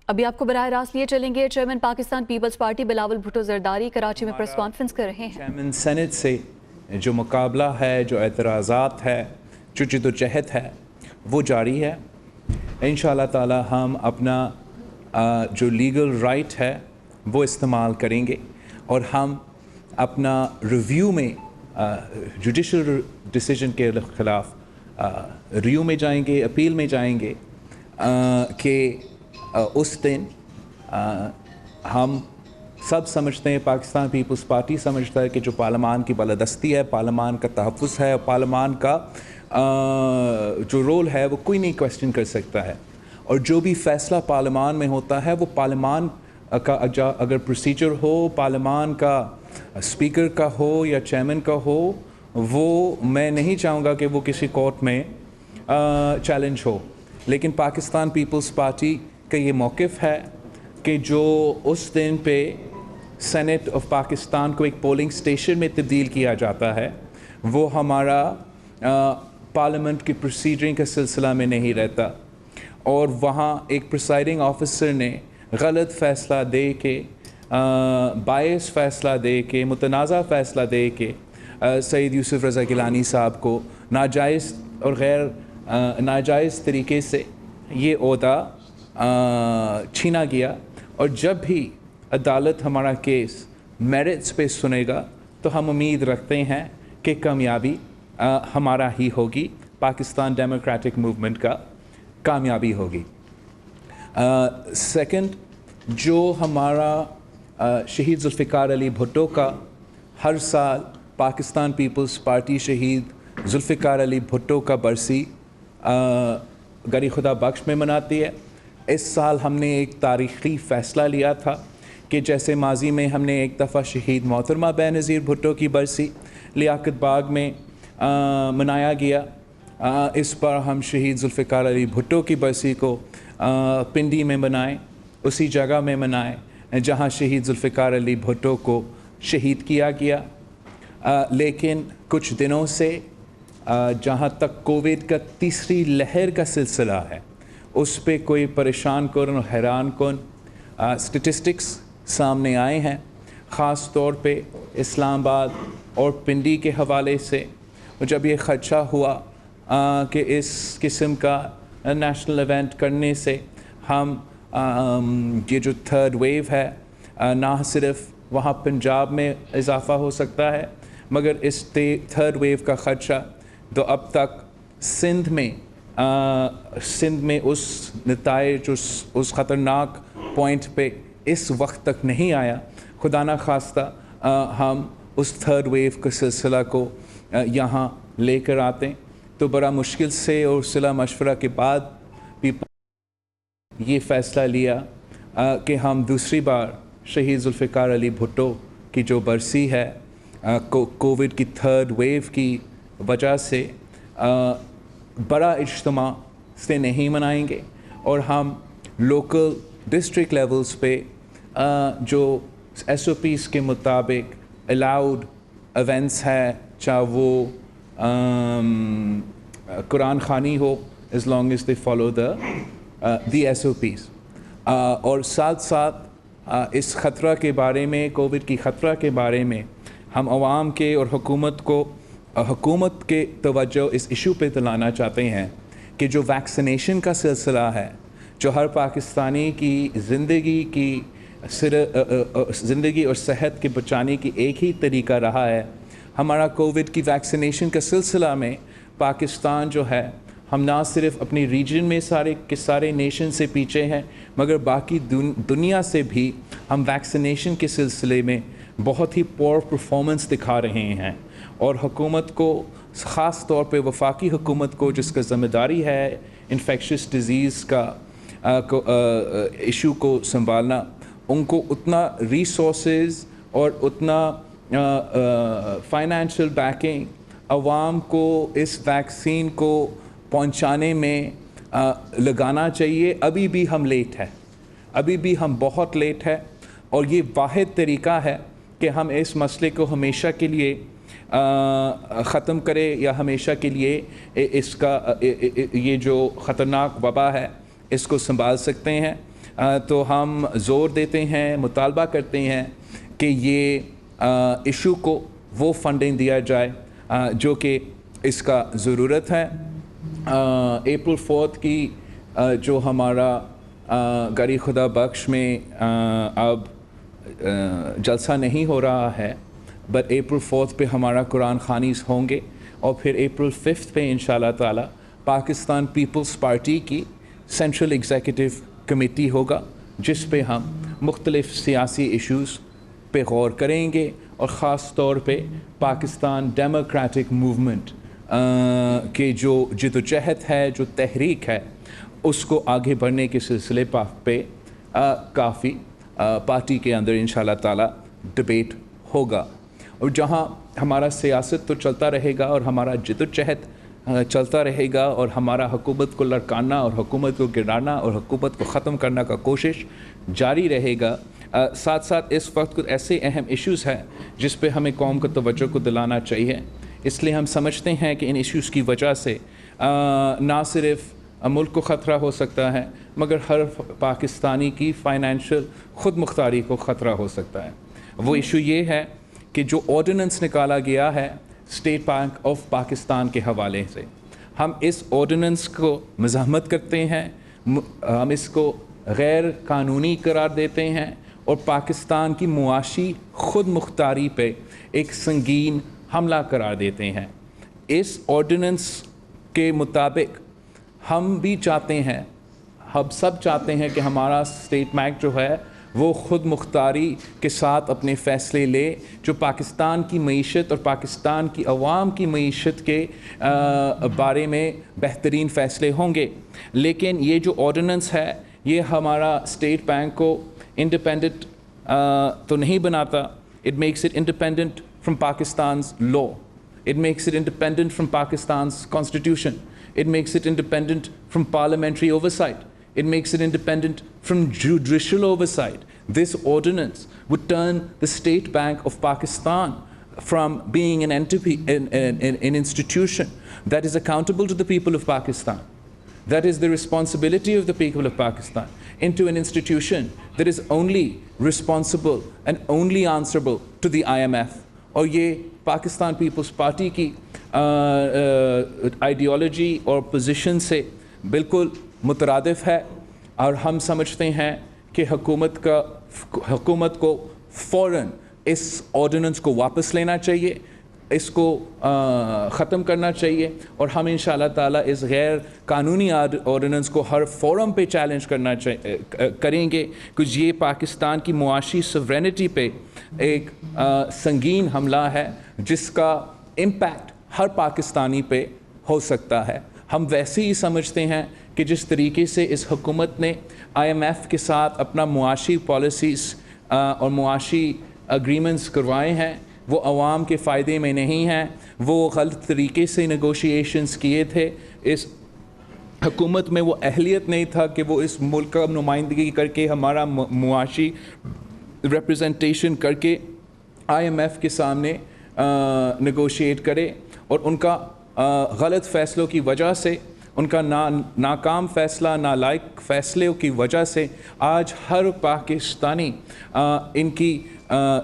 ابھی آپ کو براہ راست لیے چلیں گے، چیئرمین پاکستان پیپلز پارٹی بلاول بھٹو زرداری کراچی میں پریس کانفرنس کر رہے ہیں۔ چیئرمین سینٹ سے جو مقابلہ ہے، جو اعتراضات ہے، جو جدوجہد ہے، وہ جاری ہے۔ انشاءاللہ تعالی ہم اپنا جو لیگل رائٹ ہے وہ استعمال کریں گے، اور ہم اپنا ریویو میں جوڈیشل ڈیسیجن کے خلاف ریویو میں جائیں گے، اپیل میں جائیں گے کہ اس دن ہم سب سمجھتے ہیں، پاکستان پیپلز پارٹی سمجھتا ہے کہ جو پارلیمان کی بالادستی ہے، پارلیمان کا تحفظ ہے، پارلیمان کا جو رول ہے وہ کوئی نہیں کویسچن کر سکتا ہے، اور جو بھی فیصلہ پارلیمان میں ہوتا ہے وہ پارلیمان کا اگر پروسیجر ہو، پارلیمان کا اسپیکر کا ہو یا چیئرمین کا ہو، وہ میں نہیں چاہوں گا کہ وہ کسی کورٹ میں چیلنج ہو۔ لیکن پاکستان پیپلز پارٹی کا یہ موقف ہے کہ جو اس دن پہ سینٹ آف پاکستان کو ایک پولنگ اسٹیشن میں تبدیل کیا جاتا ہے، وہ ہمارا پارلیمنٹ کی پروسیجرنگ کے سلسلہ میں نہیں رہتا، اور وہاں ایک پریسائڈنگ آفیسر نے غلط فیصلہ دے کے، باعث فیصلہ دے کے، متنازع فیصلہ دے کے سید یوسف رضا گیلانی صاحب کو ناجائز اور غیر ناجائز طریقے سے یہ عہدہ چھینا گیا۔ اور جب بھی عدالت ہمارا کیس میرٹس پہ سنے گا تو ہم امید رکھتے ہیں کہ کامیابی ہمارا ہی ہوگی، پاکستان ڈیموکریٹک موومنٹ کا کامیابی ہوگی۔ سیکنڈ، جو ہمارا شہید ذوالفقار علی بھٹو کا ہر سال پاکستان پیپلز پارٹی شہید ذوالفقار علی بھٹو کا برسی گری خدا بخش میں مناتی ہے۔ اس سال ہم نے ایک تاریخی فیصلہ لیا تھا کہ جیسے ماضی میں ہم نے ایک دفعہ شہید محترمہ بے نظیر بھٹو کی برسی لیاقت باغ میں منایا گیا، اس بار ہم شہید ذوالفقار علی بھٹو کی برسی کو پنڈی میں منائیں، اسی جگہ میں منائیں جہاں شہید ذوالفقار علی بھٹو کو شہید کیا گیا۔ لیکن کچھ دنوں سے جہاں تک کووڈ کا تیسری لہر کا سلسلہ ہے، اس پہ کوئی پریشان کن اور حیران کن اسٹیٹسٹکس سامنے آئے ہیں، خاص طور پہ اسلام آباد اور پنڈی کے حوالے سے۔ جب یہ خدشہ ہوا کہ اس قسم کا نیشنل ایونٹ کرنے سے ہم یہ جو تھرڈ ویو ہے، نہ صرف وہاں پنجاب میں اضافہ ہو سکتا ہے، مگر اس تھرڈ ویو کا خدشہ تو اب تک سندھ میں اس نتائج اس خطرناک پوائنٹ پہ اس وقت تک نہیں آیا۔ خدا نہ خواستہ ہم اس تھرڈ ویو کے سلسلہ کو یہاں لے کر آتے ہیں تو بڑا مشکل سے اور صلاح مشورہ کے بعد یہ فیصلہ لیا کہ ہم دوسری بار شہید ذوالفقار علی بھٹو کی جو برسی ہے کووڈ کی تھرڈ ویو کی وجہ سے بڑا اجتماع سے نہیں منائیں گے، اور ہم لوکل ڈسٹرکٹ لیولز پہ جو ایس او پیز کے مطابق الاؤڈ ایونٹس ہے، چاہے وہ قرآن خوانی ہو، as long as they follow the SOPs، اور ساتھ ساتھ اس خطرہ کے بارے میں، کووڈ کی خطرہ کے بارے میں ہم عوام کے اور حکومت کے توجہ اس ایشو پہ دلانا چاہتے ہیں کہ جو ویکسینیشن کا سلسلہ ہے، جو ہر پاکستانی کی زندگی اور صحت کے بچانے کی ایک ہی طریقہ رہا ہے، ہمارا کووڈ کی ویکسینیشن کے سلسلہ میں پاکستان جو ہے، ہم نہ صرف اپنی ریجن میں سارے نیشن سے پیچھے ہیں، مگر باقی دنیا سے بھی ہم ویکسینیشن کے سلسلے میں بہت ہی پور پرفارمنس دکھا رہے ہیں، اور حکومت کو، خاص طور پہ وفاقی حکومت کو جس کا ذمہ داری ہے انفیکشس ڈیزیز کا ایشو کو سنبھالنا، ان کو اتنا ریسورسز اور اتنا فائنینشیل بیکنگ عوام کو اس ویکسین کو پہنچانے میں لگانا چاہیے۔ ابھی بھی ہم لیٹ ہے، ابھی بھی ہم بہت لیٹ ہے، اور یہ واحد طریقہ ہے کہ ہم اس مسئلے کو ہمیشہ کے لیے ختم کرے، یا ہمیشہ کے لیے اس کا یہ جو خطرناک وبا ہے اس کو سنبھال سکتے ہیں۔ تو ہم زور دیتے ہیں, مطالبہ کرتے ہیں کہ یہ ایشو کو وہ فنڈنگ دیا جائے جو کہ اس کا ضرورت ہے. اپریل 4 کی جو ہمارا گری خدا بخش میں اب جلسہ نہیں ہو رہا ہے, بٹ اپریل 4 پہ ہمارا قرآن خوانی ہوں گے, اور پھر اپریل 5 پہ انشاءاللہ تعالی پاکستان پیپلز پارٹی کی سینٹرل ایگزیکٹو کمیٹی ہوگا, جس پہ ہم مختلف سیاسی ایشوز پہ غور کریں گے, اور خاص طور پہ پاکستان ڈیموکریٹک موومنٹ کے جو جدوجہد ہے, جو تحریک ہے, اس کو آگے بڑھنے کے سلسلے پہ کافی پارٹی کے اندر انشاءاللہ تعالی ڈبیٹ ہوگا. اور جہاں ہمارا سیاست تو چلتا رہے گا اور ہمارا جدوجہد چلتا رہے گا, اور ہمارا حکومت کو لڑکانا اور حکومت کو گرانا اور حکومت کو ختم کرنے کا کوشش جاری رہے گا. ساتھ ساتھ اس وقت کچھ ایسے اہم ایشوز ہیں جس پہ ہمیں قوم کو توجہ کو دلانا چاہیے, اس لیے ہم سمجھتے ہیں کہ ان ایشوز کی وجہ سے نہ صرف ملک کو خطرہ ہو سکتا ہے, مگر ہر پاکستانی کی فائنینشیل خود مختاری کو خطرہ ہو سکتا ہے. وہ ایشو یہ ہے کہ جو آرڈیننس نکالا گیا ہے اسٹیٹ بینک آف پاکستان کے حوالے سے, ہم اس آرڈیننس کو مزاحمت کرتے ہیں, ہم اس کو غیر قانونی قرار دیتے ہیں, اور پاکستان کی معاشی خود مختاری پہ ایک سنگین حملہ قرار دیتے ہیں. اس آرڈیننس کے مطابق ہم بھی چاہتے ہیں, ہم سب چاہتے ہیں کہ ہمارا اسٹیٹ بینک جو ہے وہ خود مختاری کے ساتھ اپنے فیصلے لے, جو پاکستان کی معیشت اور پاکستان کی عوام کی معیشت کے بارے میں بہترین فیصلے ہوں گے. لیکن یہ جو آرڈیننس ہے یہ ہمارا اسٹیٹ بینک کو انڈیپینڈنٹ تو نہیں بناتا. It makes it independent from پاکستان's law. It makes it independent from Pakistan's constitution. It makes it independent from parliamentary oversight. It makes it independent from judicial oversight. This ordinance would turn the State Bank of Pakistan from being an entity, an institution that is accountable to the people of Pakistan, that is the responsibility of the people of Pakistan, into an institution that is only responsible and only answerable to the IMF. اور یہ Pakistan Peoples party کی ideology اور position سے بالکل مترادف ہے, اور ہم سمجھتے ہیں کہ حکومت کو فوراً اس آرڈیننس کو واپس لینا چاہیے, اس کو ختم کرنا چاہیے, اور ہم انشاءاللہ تعالیٰ اس غیر قانونی آرڈیننس کو ہر فورم پہ چیلنج کریں گے, کچھ یہ پاکستان کی معاشی سوورینٹی پہ ایک سنگین حملہ ہے جس کا امپیکٹ ہر پاکستانی پہ ہو سکتا ہے. ہم ویسے ہی سمجھتے ہیں کہ جس طریقے سے اس حکومت نے IMF کے ساتھ اپنا معاشی پالیسیز اور معاشی اگریمنٹس کروائے ہیں وہ عوام کے فائدے میں نہیں ہیں, وہ غلط طریقے سے نیگوشیشنز کیے تھے. اس حکومت میں وہ اہلیت نہیں تھا کہ وہ اس ملک کا نمائندگی کر کے ہمارا معاشی ریپرزنٹیشن کر کے IMF کے سامنے نیگوشیٹ کرے, اور ان کا غلط فیصلوں کی وجہ سے, ان کا ناکام فیصلہ, نالائق فیصلوں کی وجہ سے آج ہر پاکستانی ان کی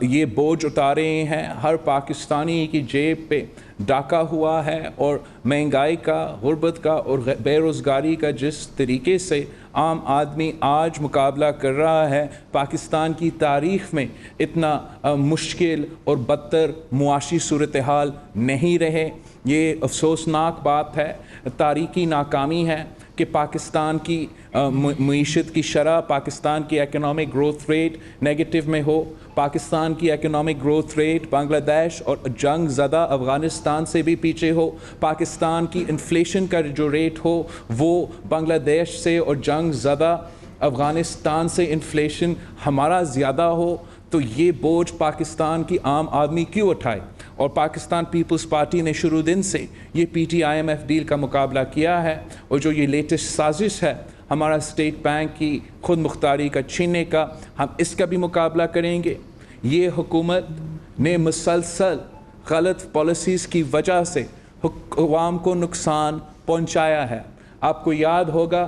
یہ بوجھ اتارے ہیں. ہر پاکستانی کی جیب پہ ڈاکہ ہوا ہے, اور مہنگائی کا, غربت کا اور بے روزگاری کا جس طریقے سے عام آدمی آج مقابلہ کر رہا ہے, پاکستان کی تاریخ میں اتنا مشکل اور بدتر معاشی صورتحال نہیں رہے. یہ افسوسناک بات ہے, تاریخی ناکامی ہے کہ پاکستان کی معیشت کی شرح, پاکستان کی اکنامک گروتھ ریٹ نیگیٹو میں ہو, پاکستان کی اکنامک گروتھ ریٹ بنگلہ دیش اور جنگ زدہ افغانستان سے بھی پیچھے ہو, پاکستان کی انفلیشن کا جو ریٹ ہو وہ بنگلہ دیش سے اور جنگ زدہ افغانستان سے انفلیشن ہمارا زیادہ ہو. تو یہ بوجھ پاکستان کی عام آدمی کیوں اٹھائے؟ اور پاکستان پیپلز پارٹی نے شروع دن سے یہ PTIMF ڈیل کا مقابلہ کیا ہے, اور جو یہ لیٹسٹ سازش ہے ہمارا اسٹیٹ بینک کی خود مختاری کا چھیننے کا, ہم اس کا بھی مقابلہ کریں گے. یہ حکومت نے مسلسل غلط پالیسیز کی وجہ سے عوام کو نقصان پہنچایا ہے. آپ کو یاد ہوگا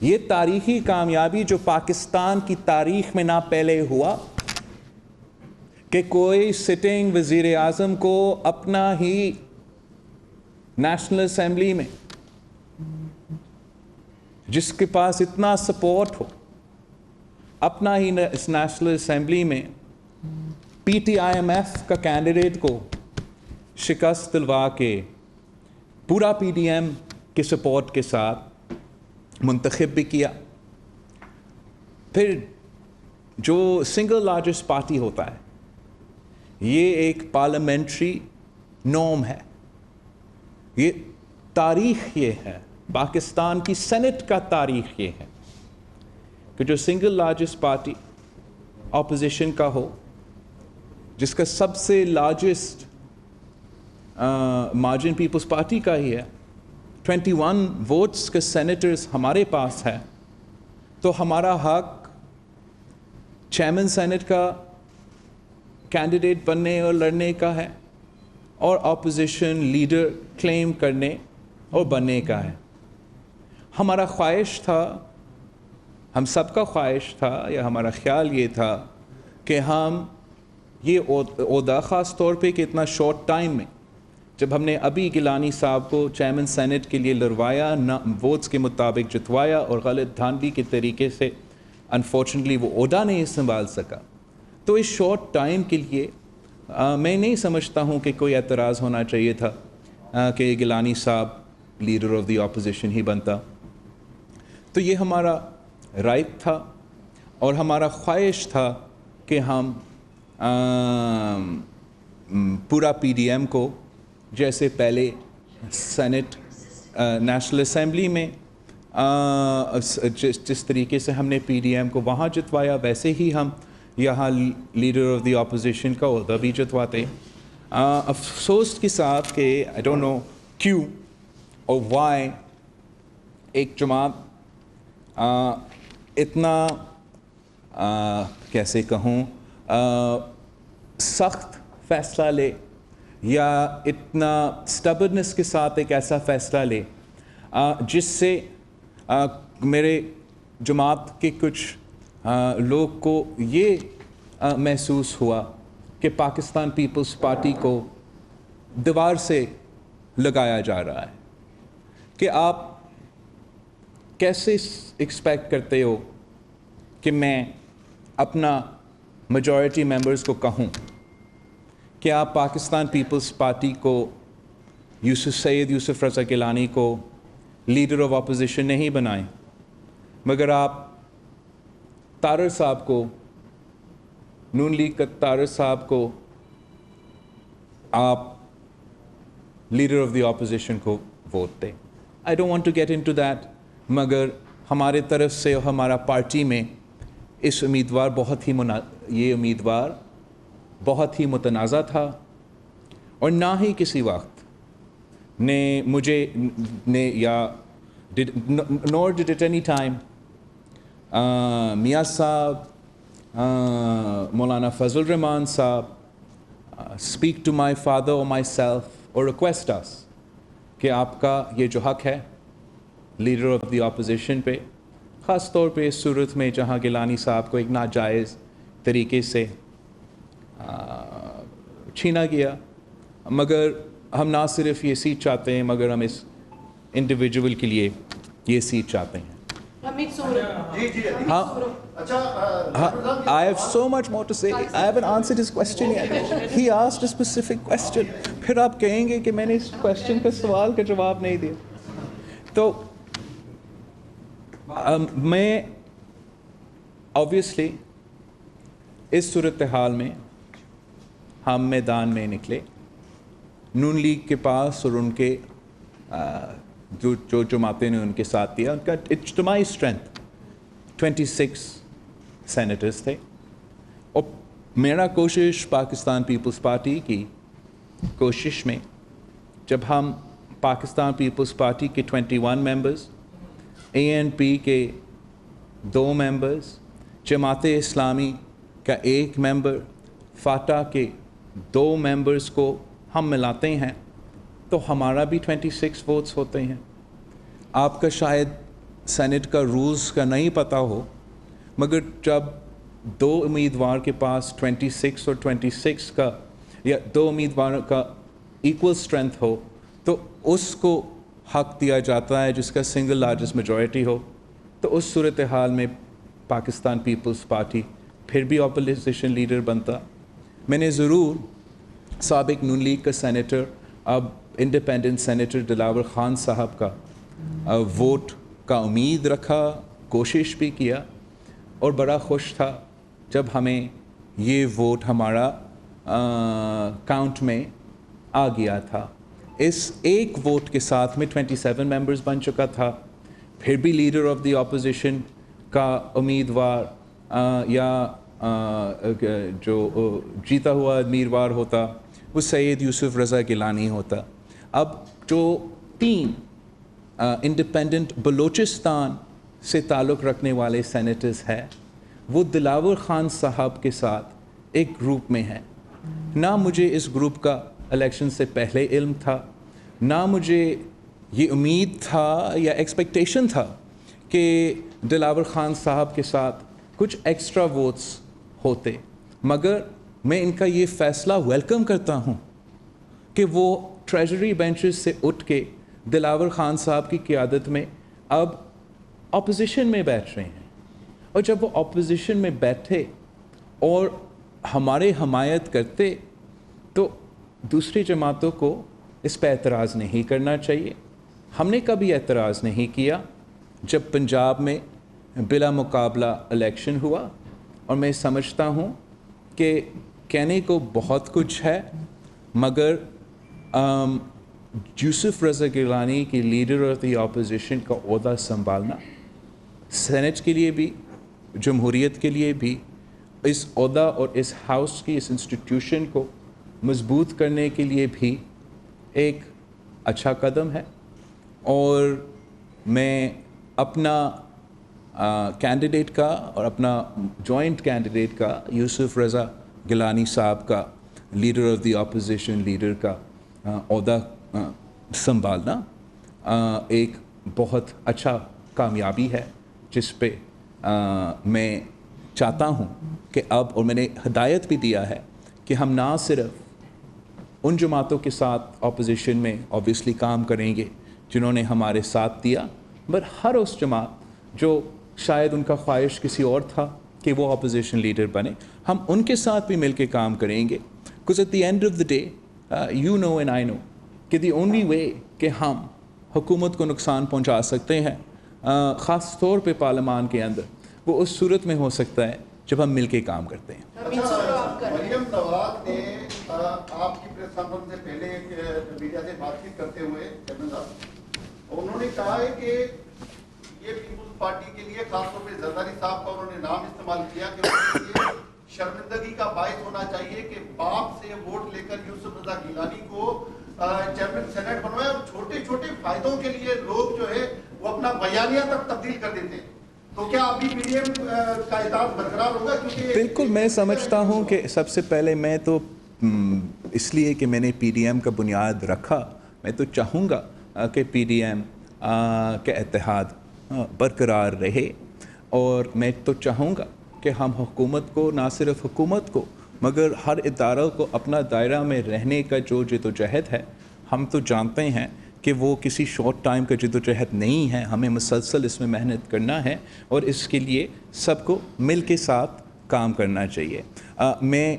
یہ تاریخی کامیابی جو پاکستان کی تاریخ میں نہ پہلے ہوا کہ کوئی سٹنگ وزیر اعظم کو اپنا ہی نیشنل اسمبلی میں جس کے پاس اتنا سپورٹ ہو اپنا ہی اس نیشنل اسمبلی میں P T I M F کا کینڈیڈیٹ کو شکست دلوا کے پورا پی ڈی ایم کے سپورٹ کے ساتھ منتخب بھی کیا. پھر جو سنگل لارجسٹ پارٹی ہوتا ہے یہ ایک پارلیمنٹری نورم ہے, یہ تاریخ یہ ہے, پاکستان کی سینٹ کا تاریخ یہ ہے کہ جو سنگل لارجسٹ پارٹی اپوزیشن کا ہو, جس کا سب سے لارجسٹ مارجن پیپلز پارٹی کا ہی ہے, 21 ووٹس کے سینیٹرز ہمارے پاس ہے, تو ہمارا حق چیئرمین سینٹ کا کینڈیڈیٹ بننے اور لڑنے کا ہے اور اپوزیشن لیڈر کلیم کرنے اور بننے کا ہے. ہمارا خواہش تھا, ہم سب کا خواہش تھا یا ہمارا خیال یہ تھا کہ ہم یہ عہدہ خاص طور پہ کہ اتنا شارٹ ٹائم میں جب ہم نے ابھی گیلانی صاحب کو چیئرمین سینٹ کے لیے لڑوایا, ووٹس کے مطابق جتوایا اور غلط دھاندلی کے طریقے سے انفارچونیٹلی وہ عہدہ نہیں سنبھال سکا, تو اس شارٹ ٹائم کے لیے میں نہیں سمجھتا ہوں کہ کوئی اعتراض ہونا چاہیے تھا کہ گیلانی صاحب لیڈر آف دی اپوزیشن ہی بنتا. تو یہ ہمارا رائٹ تھا اور ہمارا خواہش تھا کہ ہم پورا پی ڈی ایم کو جیسے پہلے سینٹ نیشنل اسمبلی میں جس طریقے سے ہم نے پی ڈی ایم کو وہاں جتوایا ویسے ہی ہم یہاں لیڈر آف دی اپوزیشن کا عہدہ بھی جتواتے. افسوس کے ساتھ کہ آئی ڈونٹ نو کیوں اور وائی ایک جماعت اتنا کیسے کہوں سخت فیصلہ لے یا اتنا سٹبرنس کے ساتھ ایک ایسا فیصلہ لے جس سے میرے جماعت کے کچھ لوگ کو یہ محسوس ہوا کہ پاکستان پیپلز پارٹی کو دیوار سے لگایا جا رہا ہے کہ آپ کیسے ایکسپیکٹ کرتے ہو کہ میں اپنا میجورٹی ممبرز کو کہوں کہ آپ پاکستان پیپلز پارٹی کو سید یوسف رضا گیلانی کو لیڈر آف اپوزیشن نہیں بنائیں, مگر آپ طارر صاحب کو, نون لیگ کا طارر صاحب کو آپ لیڈر آف دی اپوزیشن کو ووٹ دیں. I don't want to get into that, مگر ہمارے طرف سے اور ہمارا پارٹی میں اس امیدوار یہ امیدوار بہت ہی متنازع تھا اور نہ ہی کسی وقت نے مجھے نے یا نور ڈڈ اٹ اینی ٹائم میاں صاحب, مولانا فضل الرحمان صاحب اسپیک ٹو مائی فادر اور مائی سیلف اور ریکویسٹ اس کہ آپ کا یہ جو حق ہے لیڈر آف دی اپوزیشن پہ, خاص طور پہ اس صورت میں جہاں گیلانی صاحب کو ایک ناجائز طریقے سے چھینا گیا, مگر ہم نہ صرف یہ سیٹ چاہتے ہیں مگر ہم اس انڈیویجول کے لیے یہ سیٹ چاہتے ہیں. I have so much more to say. I haven't answered his question yet. He asked a specific question. پھر آپ کہیں گے کہ میں نے اس question کا سوال کا جواب نہیں دیا. تو میں obviously اس صورتحال میں ہم میدان میں نکلے. نون لیگ کے پاس اور ان کے جو جماعتیں نے ان کے ساتھ دیا, ان کا اجتماعی اسٹرینتھ 26 سینیٹرز تھے. اور میرا کوشش پاکستان پیپلز پارٹی کی کوشش میں جب ہم پاکستان پیپلز پارٹی کے 21 ممبرز, ANP کے 2 ممبرز, جماعت اسلامی کا 1 ممبر, فاٹا کے 2 ممبرز کو ہم ملاتے ہیں تو ہمارا بھی 26 ووٹس ہوتے ہیں. آپ کا شاید سینٹ کا رولز کا نہیں پتہ ہو, مگر جب دو امیدوار کے پاس 26 اور 26 کا یا دو امیدواروں کا ایکول اسٹرینتھ ہو تو اس کو حق دیا جاتا ہے جس کا سنگل لارجسٹ میجورٹی ہو, تو اس صورتحال میں پاکستان پیپلز پارٹی پھر بھی اپوزیشن لیڈر بنتا. میں نے ضرور سابق نون لیگ کا سینیٹر اب انڈیپینڈنٹ سینیٹر دلاور خان صاحب کا ووٹ کا امید رکھا, کوشش بھی کیا, اور بڑا خوش تھا جب ہمیں یہ ووٹ ہمارا کاؤنٹ میں آ گیا تھا. اس ایک ووٹ کے ساتھ میں 27 ممبرز بن چکا تھا. پھر بھی لیڈر آف دی اپوزیشن کا امیدوار یا جو جیتا ہوا امیدوار ہوتا وہ سید یوسف رضا گیلانی ہوتا. اب جو 3 انڈیپینڈنٹ بلوچستان سے تعلق رکھنے والے سینیٹرز ہیں وہ دلاور خان صاحب کے ساتھ ایک گروپ میں ہیں. نہ مجھے اس گروپ کا الیکشن سے پہلے علم تھا, نہ مجھے یہ امید تھا یا ایکسپیکٹیشن تھا کہ دلاور خان صاحب کے ساتھ کچھ ایکسٹرا ووٹس ہوتے, مگر میں ان کا یہ فیصلہ ویلکم کرتا ہوں کہ وہ ٹریجری بینچز سے اٹھ کے دلاور خان صاحب کی قیادت میں اب اپوزیشن میں بیٹھ رہے ہیں. اور جب وہ اپوزیشن میں بیٹھے اور ہمارے حمایت کرتے تو دوسری جماعتوں کو اس پہ اعتراض نہیں کرنا چاہیے. ہم نے کبھی اعتراض نہیں کیا جب پنجاب میں بلا مقابلہ الیکشن ہوا, اور میں سمجھتا ہوں کہ کہنے کو بہت کچھ ہے, مگر یوسف رضا گیلانی کی لیڈر آف دی اپوزیشن کا عہدہ سنبھالنا سینٹ کے لیے بھی جمہوریت کے لیے بھی, اس عہدہ اور اس ہاؤس کی اس انسٹیٹیوشن کو مضبوط کرنے کے لیے بھی ایک اچھا قدم ہے. اور میں اپنا کینڈیڈیٹ کا اور اپنا جوائنٹ کینڈیڈیٹ کا یوسف رضا گیلانی صاحب کا leader of the opposition leader کا عہدہ سنبھالنا ایک بہت اچھا کامیابی ہے, جس پہ میں چاہتا ہوں کہ اب, اور میں نے ہدایت بھی دیا ہے کہ ہم نہ صرف ان جماعتوں کے ساتھ اپوزیشن میں اوبیسلی کام کریں گے جنہوں نے ہمارے ساتھ دیا, بٹ ہر اس جماعت جو شاید ان کا خواہش کسی اور تھا کہ وہ اپوزیشن لیڈر بنے, ہم ان کے ساتھ بھی مل کے کام کریں گے. Because at the end of the day you know and I know کہ دی اونلی وے کہ ہم حکومت کو نقصان پہنچا سکتے ہیں خاص طور پہ پارلیمان کے اندر, وہ اس صورت میں ہو سکتا ہے جب ہم مل کے کام کرتے ہیں. مریم نواز نے آپ کی پریس کانفرنس سے پہلے میڈیا سے بات چیت کرتے ہوئے انہوں نے کہا ہے کہ یہ پیپلز پارٹی کے لیے خاص طور پہ زرداری صاحب کا انہوں نے نام استعمال کیا کہ ان کے لیے شرمندگی کا باعث ہونا چاہیے کہ باپ سے ووٹ لے کر یوسف رضا گیلانی کو چیئرمین سینٹ بنوائے, اور چھوٹے چھوٹے فائدوں کے لیے لوگ جو ہے وہ اپنا بیانیہ تک تبدیل کر دیتے ہیں. تو کیا ابھی پی ڈی ایم کا اطاعت برقرار ہوگا؟ کیونکہ بالکل میں سمجھتا ہوں کہ سب سے پہلے میں تو اس لیے کہ میں نے پی ڈی ایم کا بنیاد رکھا, میں تو چاہوں گا کہ پی ڈی ایم کا اتحاد برقرار رہے, اور میں تو چاہوں گا کہ ہم حکومت کو, نہ صرف حکومت کو مگر ہر ادارہ کو اپنا دائرہ میں رہنے کا جو جدوجہد ہے, ہم تو جانتے ہیں کہ وہ کسی شارٹ ٹائم کا جدوجہد نہیں ہے, ہمیں مسلسل اس میں محنت کرنا ہے اور اس کے لیے سب کو مل کے ساتھ کام کرنا چاہیے. میں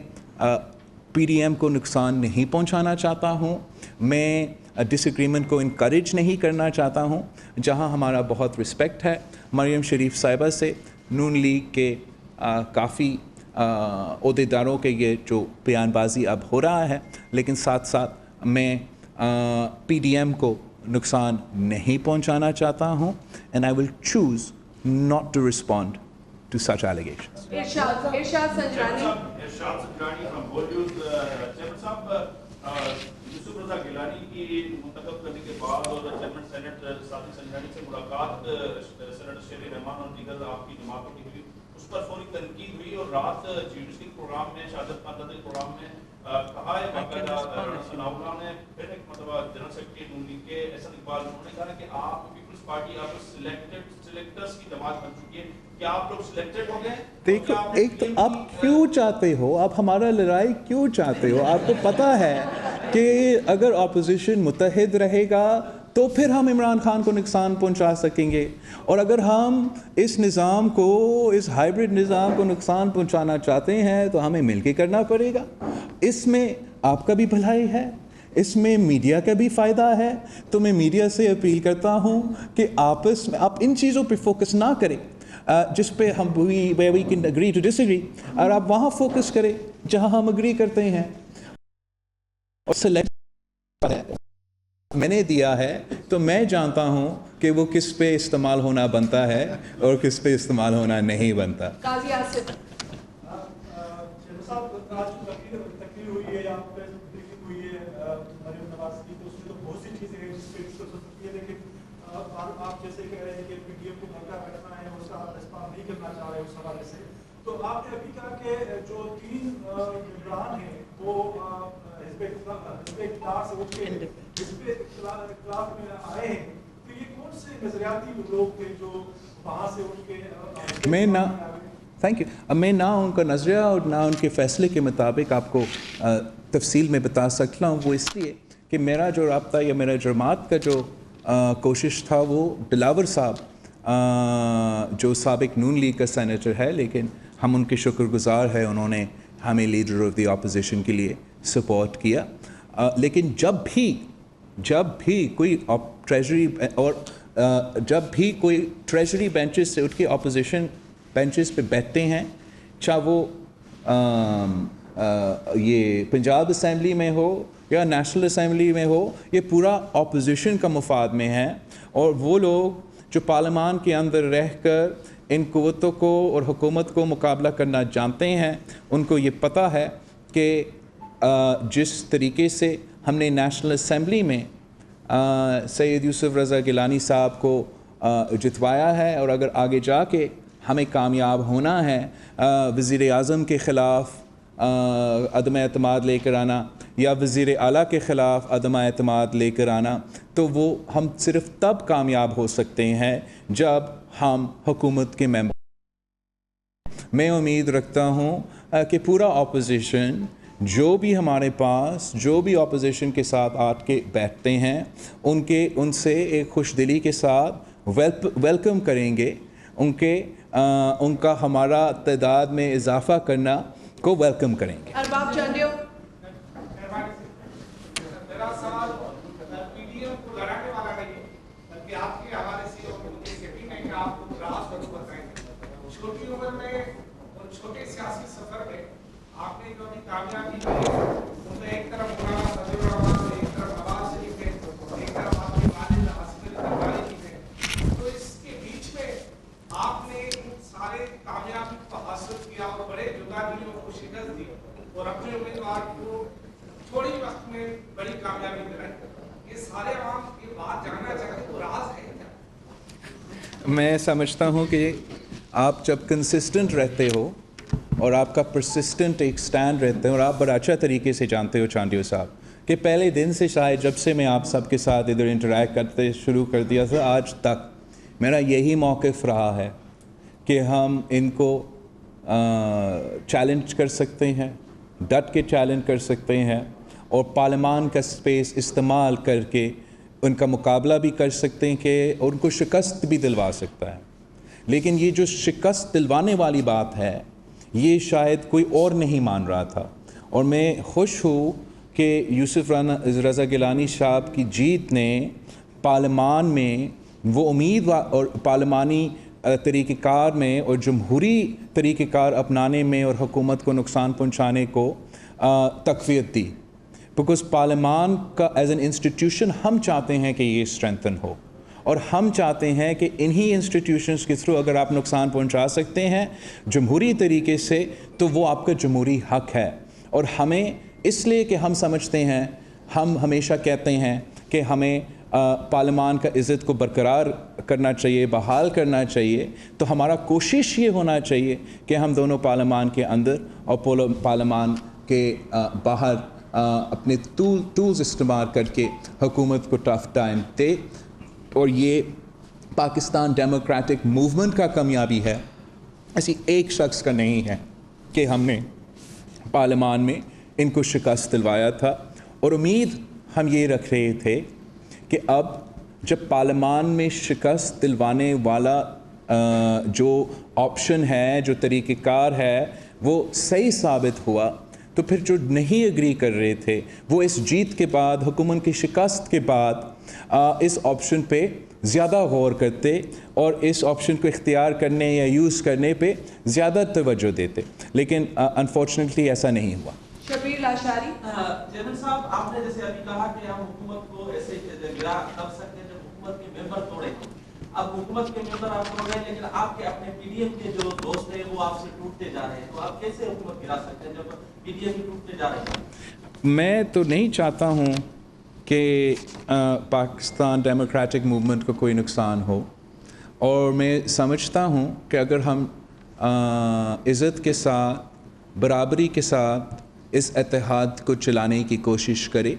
پی ڈی ایم کو نقصان نہیں پہنچانا چاہتا ہوں, میں ڈس ایگریمنٹ کو انکریج نہیں کرنا چاہتا ہوں. جہاں ہمارا بہت رسپیکٹ ہے مریم شریف صاحبہ سے, نون لیگ کے کافی عہدیداروں کے یہ جو بیان بازی اب ہو رہا ہے, لیکن ساتھ ساتھ میں پی ڈی ایم کو نقصان نہیں پہنچانا چاہتا ہوں, and I will choose not to respond to such allegations. Irshad Sanjrani from بالیوڈ. چیئرمین صاحب, یوسف رضا گیلانی کی منتخب کرنے کے بعد اور چیئرمین سینٹ ساتھی سنجرانی سے ملاقات سینیٹر شیری رحمان اور دیگر آپ کی جماعتوں کی ہوئی, اس پر فوری تنقید ہوئی, اور رات جیوڈیشری پروگرام میں, شہادت خاندانی پروگرام میں کہا ہے باقاعدہ ثناءاللہ نے پھر ایک مرتبہ جنرل سیکرٹری نون لیگ کے احسن اقبال, انہوں نے کہا کہ آپ پیپلز پارٹی آپ سلیکٹڈ سلیکٹرز کی جماعت بن چکی ہے. کیا آپ لوگ سلیکٹڈ ہو گئے؟ دیکھو ایک تو آپ کیوں چاہتے ہو, آپ ہمارا لڑائی کیوں چاہتے ہو؟ آپ کو پتہ ہے کہ اگر اپوزیشن متحد رہے گا تو پھر ہم عمران خان کو نقصان پہنچا سکیں گے, اور اگر ہم اس نظام کو, اس ہائیبرڈ نظام کو نقصان پہنچانا چاہتے ہیں تو ہمیں مل کے کرنا پڑے گا. اس میں آپ کا بھی بھلائی ہے, اس میں میڈیا کا بھی فائدہ ہے. تو میں میڈیا سے اپیل کرتا ہوں کہ آپس میں آپ ان چیزوں پہ فوکس نہ کریں جس پہ ہم we can agree to disagree, اور آپ وہاں فوکس کریں جہاں ہم اگری کرتے ہیں. اور سلیکٹ میں نے دیا ہے تو میں جانتا ہوں کہ وہ کس پہ استعمال ہونا بنتا ہے اور کس پہ استعمال ہونا نہیں بنتا. قاضی آصف تقریر ہوئی ہے یا بریفنگ ہوئی ہے مریم نواز کی, تو اس میں تو بہت سی چیزیں ہیں جس پہ ڈسکس ہو سکتی ہے, لیکن آپ جیسے کہہ رہے ہیں کہ پی ٹی ایم کو بھڑکا بیٹھنا ہے, اس کا رسپانس نہیں کرنا چاہ رہے اس حوالے سے. تو آپ نے ابھی کہا کہ جو 3 ممبران ہیں وہ حزب اقتدار سے اٹھ کے حزب اختلاف میں آئے ہیں, تو یہ کون سے نظریاتی لوگ تھے جو وہاں سے اٹھ کے میں نہ تھینک یو, اب میں نہ ان کا نظریہ اور نہ ان کے فیصلے کے مطابق آپ کو تفصیل میں بتا سکتا ہوں. وہ اس لیے کہ میرا جو رابطہ یا میرا جماعت کا جو کوشش تھا وہ بلاور صاحب جو سابق نون لیگ کا سینیٹر ہے, لیکن ہم ان کے شکر گزار ہیں, انہوں نے ہمیں لیڈر آف دی اپوزیشن کے لیے سپورٹ کیا. لیکن جب بھی کوئی ٹریجری اور جب بھی کوئی ٹریجری بینچز سے اٹھ کے اپوزیشن بینچز پہ بیٹھتے ہیں, چاہے وہ یہ پنجاب اسمبلی میں ہو یا نیشنل اسمبلی میں ہو, یہ پورا اپوزیشن کا مفاد میں ہے. اور وہ لوگ جو پارلیمان کے اندر رہ کر ان قوتوں کو اور حکومت کو مقابلہ کرنا جانتے ہیں, ان کو یہ پتہ ہے کہ جس طریقے سے ہم نے نیشنل اسمبلی میں سید یوسف رضا گیلانی صاحب کو جتوایا ہے, اور اگر آگے جا کے ہمیں کامیاب ہونا ہے وزیر اعظم کے خلاف عدم اعتماد لے کر آنا یا وزیر اعلیٰ کے خلاف عدم اعتماد لے کر آنا, تو وہ ہم صرف تب کامیاب ہو سکتے ہیں جب ہم حکومت کے ممبر. میں امید رکھتا ہوں کہ پورا اپوزیشن جو بھی ہمارے پاس جو بھی اپوزیشن کے ساتھ آ کے بیٹھتے ہیں ان سے ایک خوش دلی کے ساتھ ویلکم کریں گے, ان کا ہمارا تعداد میں اضافہ کرنا کو ویلکم کریں گے. ارباب چانڈیو میرا سوال پی ڈی ایم کو لڑانے والا نہیں ہے, بلکہ آپ کے حوالے سے اور مجھے یقین ہے کہ آپ کو راز ضرور بتائیں گے. چھوٹی عمر میں اور چھوٹے سیاسی سفر میں آپ نے جو بھی کامیابی کی ان میں ایک طرف مولانا فضل الرحمان ہے, ایک طرف نواز شریف ہے, ایک طرف آپ کے والد حسن علی تنگاری جی ہے. تو اس کے بیچ میں آپ نے ان سارے کامیابی کو حاصل کیا اور بڑے جدا دلیوں کو شکست دی اور اپنے امیدوار کو تھوڑی وقت میں بڑی کامیابی دلائی. یہ سارے عوام یہ بات جاننا چاہتے تو راز ہے کیا؟ میں سمجھتا ہوں کہ آپ جب کنسسٹنٹ رہتے ہو اور آپ کا پرسسٹنٹ ایک سٹینڈ رہتے ہیں, اور آپ بڑا اچھا طریقے سے جانتے ہو چانڈیو صاحب کہ پہلے دن سے شاید جب سے میں آپ سب کے ساتھ ادھر انٹریکٹ کرتے شروع کر دیا تھا آج تک میرا یہی موقف رہا ہے کہ ہم ان کو چیلنج کر سکتے ہیں, ڈٹ کے چیلنج کر سکتے ہیں, اور پارلیمان کا سپیس استعمال کر کے ان کا مقابلہ بھی کر سکتے ہیں کہ ان کو شکست بھی دلوا سکتا ہے. لیکن یہ جو شکست دلوانے والی بات ہے یہ شاید کوئی اور نہیں مان رہا تھا, اور میں خوش ہوں کہ یوسف رضا گیلانی صاحب کی جیت نے پارلیمان میں وہ امید اور پارلیمانی طریقہ کار میں اور جمہوری طریقہ کار اپنانے میں اور حکومت کو نقصان پہنچانے کو تقویت دی. بیکاز پارلیمان کا ایز این انسٹیٹیوشن ہم چاہتے ہیں کہ یہ اسٹرینتھن ہو, اور ہم چاہتے ہیں کہ انہی انسٹیٹیوشنز کے تھرو اگر آپ نقصان پہنچا سکتے ہیں جمہوری طریقے سے تو وہ آپ کا جمہوری حق ہے. اور ہمیں اس لیے کہ ہم سمجھتے ہیں, ہم ہمیشہ کہتے ہیں کہ ہمیں پارلیمان کا عزت کو برقرار کرنا چاہیے, بحال کرنا چاہیے, تو ہمارا کوشش یہ ہونا چاہیے کہ ہم دونوں پارلیمان کے اندر اور پارلیمان کے باہر اپنے ٹولز استعمال کر کے حکومت کو ٹف ٹائم دے. اور یہ پاکستان ڈیموکریٹک موومنٹ کا کامیابی ہے, ایسی ایک شخص کا نہیں ہے کہ ہم نے پارلیمان میں ان کو شکست دلوایا تھا. اور امید ہم یہ رکھ رہے تھے کہ اب جب پارلیمان میں شکست دلوانے والا جو آپشن ہے, جو طریقہ کار ہے, وہ صحیح ثابت ہوا, تو پھر جو نہیں اگری کر رہے تھے وہ اس جیت کے بعد, حکومت کی شکست کے بعد اس آپشن پہ زیادہ غور کرتے اور اس آپشن کو اختیار کرنے یا یوز کرنے پہ زیادہ توجہ دیتے. لیکن انفارچونیٹلی ایسا نہیں ہوا. شبیر لاشاری. چیئرمین صاحب, آپ نے جیسے ابھی کہا کہ ہم حکومت کو ایسے گرا کر سکتے ہیں جب حکومت کے ممبر توڑے. اب حکومت کے ممبر آپ توڑ رہے ہیں لیکن آپ کے اپنے پی ڈی ایم کے جو دوست ہیں وہ آپ سے ٹوٹتے جا رہے ہیں, تو آپ کیسے حکومت گرا سکتے ہیں جب پی ڈی ایم ٹوٹتے جا رہے ہیں؟ میں تو نہیں چاہتا ہوں کہ پاکستان ڈیموکریٹک موومنٹ کو کوئی نقصان ہو, اور میں سمجھتا ہوں کہ اگر ہم عزت کے ساتھ, برابری کے ساتھ اس اتحاد کو چلانے کی کوشش کریں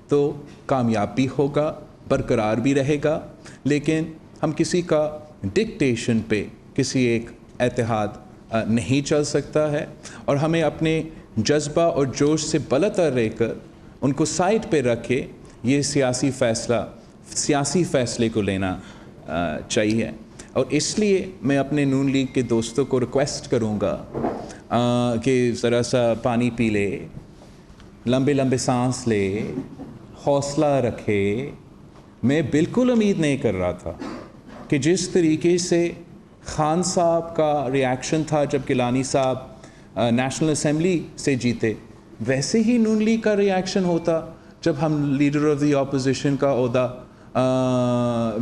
تو کامیاب بھی ہوگا, برقرار بھی رہے گا. لیکن ہم کسی کا ڈکٹیشن پہ کسی ایک اتحاد نہیں چل سکتا ہے, اور ہمیں اپنے جذبہ اور جوش سے بالاتر رہ کر ان کو سائڈ پہ رکھ کے یہ سیاسی فیصلے کو لینا چاہیے. اور اس لیے میں اپنے نون لیگ کے دوستوں کو ریکویسٹ کروں گا کہ ذرا سا پانی پی لے, لمبے لمبے سانس لے, حوصلہ رکھے. میں بالکل امید نہیں کر رہا تھا کہ جس طریقے سے خان صاحب کا ریاکشن تھا جب گیلانی صاحب نیشنل اسمبلی سے جیتے, ویسے ہی نون لیگ کا ریاکشن ہوتا جب ہم لیڈر آف دی اپوزیشن کا عہدہ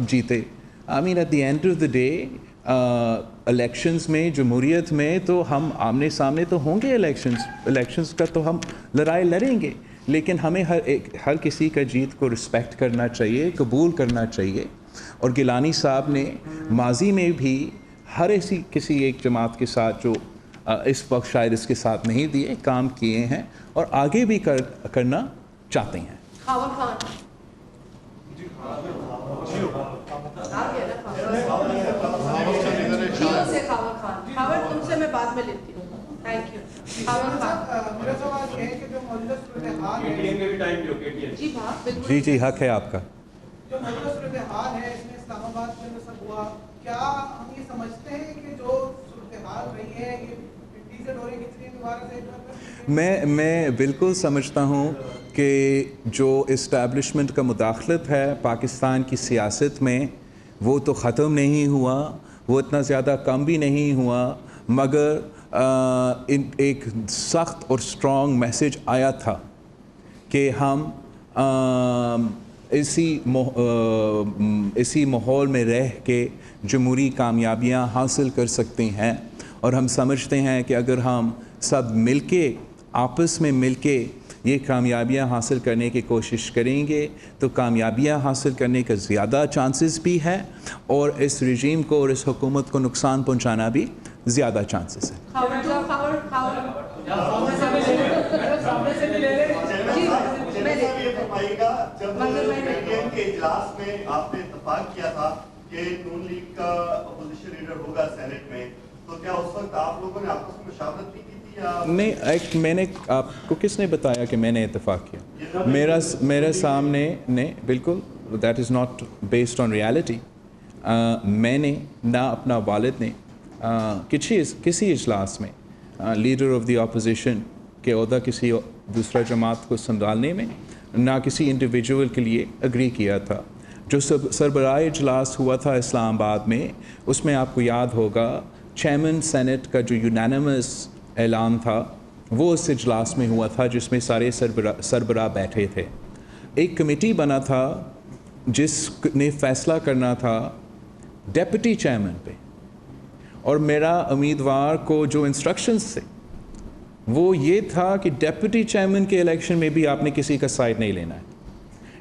جیتے. I mean at the end of the day elections میں, جمہوریت میں تو ہم آمنے سامنے تو ہوں گے, الیکشنز کا تو ہم لڑائی لڑیں گے, لیکن ہمیں ہر کسی کا جیت کو رسپیکٹ کرنا چاہیے, قبول کرنا چاہیے. اور گیلانی صاحب نے ماضی میں بھی ہر کسی ایک جماعت کے ساتھ جو اس وقت شاید اس کے ساتھ نہیں دیے, کام کیے ہیں اور آگے بھی کرنا چاہتے ہیں. خاور خان. خاور تم سے میں بعد میں لیتی ہوں. Thank you. خاور خان. میرا سوال یہ ہے کہ جو موجودہ صورتحال ہے, جی حق ہے آپ کا. جو موجودہ صورتحال ہے اس میں اسلام آباد کے اندر سب ہوا, کیا ہم یہ سمجھتے ہیں کہ جو صورتحال رہی ہے یہ مٹی سے ڈوری کھینچ کے دوبارہ سے؟ میں بالکل سمجھتا ہوں کہ جو اسٹیبلشمنٹ کا مداخلت ہے پاکستان کی سیاست میں وہ تو ختم نہیں ہوا, وہ اتنا زیادہ کم بھی نہیں ہوا, مگر ایک سخت اور اسٹرانگ میسیج آیا تھا کہ ہم اسی ماحول میں رہ کے جمہوری کامیابیاں حاصل کر سکتے ہیں. اور ہم سمجھتے ہیں کہ اگر ہم سب مل کے, آپس میں مل کے یہ کامیابیاں حاصل کرنے کی کوشش کریں گے تو کامیابیاں حاصل کرنے کا زیادہ چانسز بھی ہے, اور اس رجیم کو اور اس حکومت کو نقصان پہنچانا بھی زیادہ چانسز ہے. اجلاس میں آپ نے اتفاق کیا تھا کہ نون لیگ کا اپوزیشن لیڈر ہوگا سینٹ میں, تو کیا اس وقت آپ لوگوں نے آپس میں مشاورت بھی کی تھی یا نہیں؟ میں نے آپ کو کس نے بتایا کہ میں نے اتفاق کیا؟ میرے سامنے نے بالکل, that is not based on reality. میں نے نہ اپنا والد نے کسی اجلاس میں لیڈر آف دی اپوزیشن کے عہدہ کسی دوسرا جماعت کو سنبھالنے میں نہ کسی انڈیویجول کے لیے اگری کیا تھا. جو سربراہ اجلاس ہوا تھا اسلام آباد میں, اس میں آپ کو یاد ہوگا چیئرمین سینٹ کا جو یونانیمس اعلان تھا وہ اس اجلاس میں ہوا تھا جس میں سارے سربراہ بیٹھے تھے. ایک کمیٹی بنا تھا جس نے فیصلہ کرنا تھا ڈیپٹی چیئرمین پہ, اور میرا امیدوار کو جو انسٹرکشنز تھے وہ یہ تھا کہ ڈیپٹی چیئرمین کے الیکشن میں بھی آپ نے کسی کا سائڈ نہیں لینا ہے.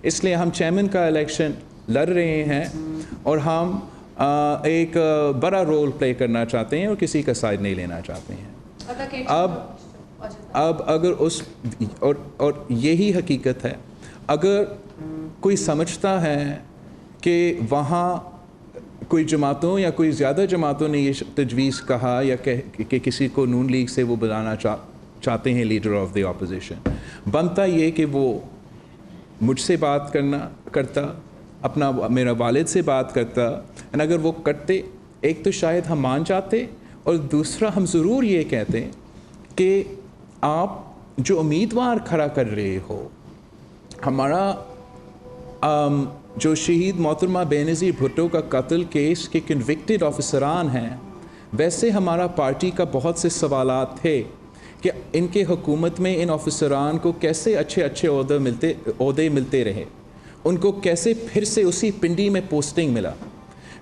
اس لیے ہم چیئرمین کا الیکشن لڑ رہے ہیں اور ہم ایک بڑا رول پلے کرنا چاہتے ہیں اور کسی کا سائڈ نہیں لینا چاہتے ہیں. اب اگر اور یہی حقیقت ہے, اگر کوئی سمجھتا ہے کہ وہاں کوئی جماعتوں یا کوئی زیادہ جماعتوں نے یہ تجویز کہا یا کہ کسی کو نون لیگ سے وہ بلانا چاہتے ہیں لیڈر آف دی اپوزیشن، بنتا یہ کہ وہ مجھ سے بات کرتا، میرا والد سے بات کرتا، اور اگر وہ کرتے ایک تو شاید ہم مان جاتے، اور دوسرا ہم ضرور یہ کہتے کہ آپ جو امیدوار کھڑا کر رہے ہو، ہمارا جو شہید محترمہ بے نظیر بھٹو کا قتل کیس کے کنوکٹڈ آفیسران ہیں، ویسے ہمارا پارٹی کا بہت سے سوالات تھے کہ ان کے حکومت میں ان آفیسران کو کیسے اچھے عہدے ملتے رہے، ان کو کیسے پھر سے اسی پنڈی میں پوسٹنگ ملا،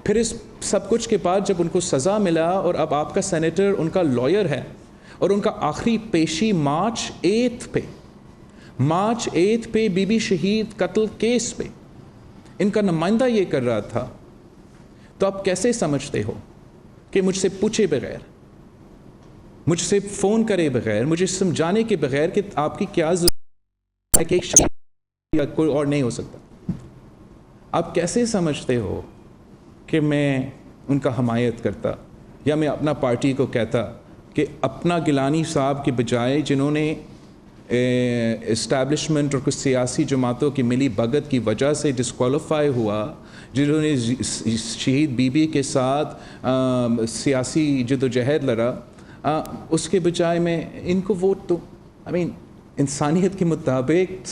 پھر اس سب کچھ کے بعد جب ان کو سزا ملا اور اب آپ کا سینیٹر ان کا لائر ہے، اور ان کا آخری پیشی مارچ 8 پہ بی بی شہید قتل کیس پہ ان کا نمائندہ یہ کر رہا تھا، تو آپ کیسے سمجھتے ہو کہ مجھ سے پوچھے بغیر، مجھ سے فون کرے بغیر، مجھے سمجھانے کے بغیر کہ آپ کی کیا ضرورت ہے کہ ایک شہید یا کوئی اور نہیں ہو سکتا، آپ کیسے سمجھتے ہو کہ میں ان کا حمایت کرتا، یا میں اپنا پارٹی کو کہتا کہ اپنا گیلانی صاحب کے بجائے جنہوں نے اسٹیبلشمنٹ اور کچھ سیاسی جماعتوں کی ملی بھگت کی وجہ سے ڈسکوالیفائی ہوا، جنہوں نے شہید بی بی کے ساتھ سیاسی جدوجہد لڑا، اس کے بجائے میں ان کو ووٹ دوں؟ انسانیت کے مطابق،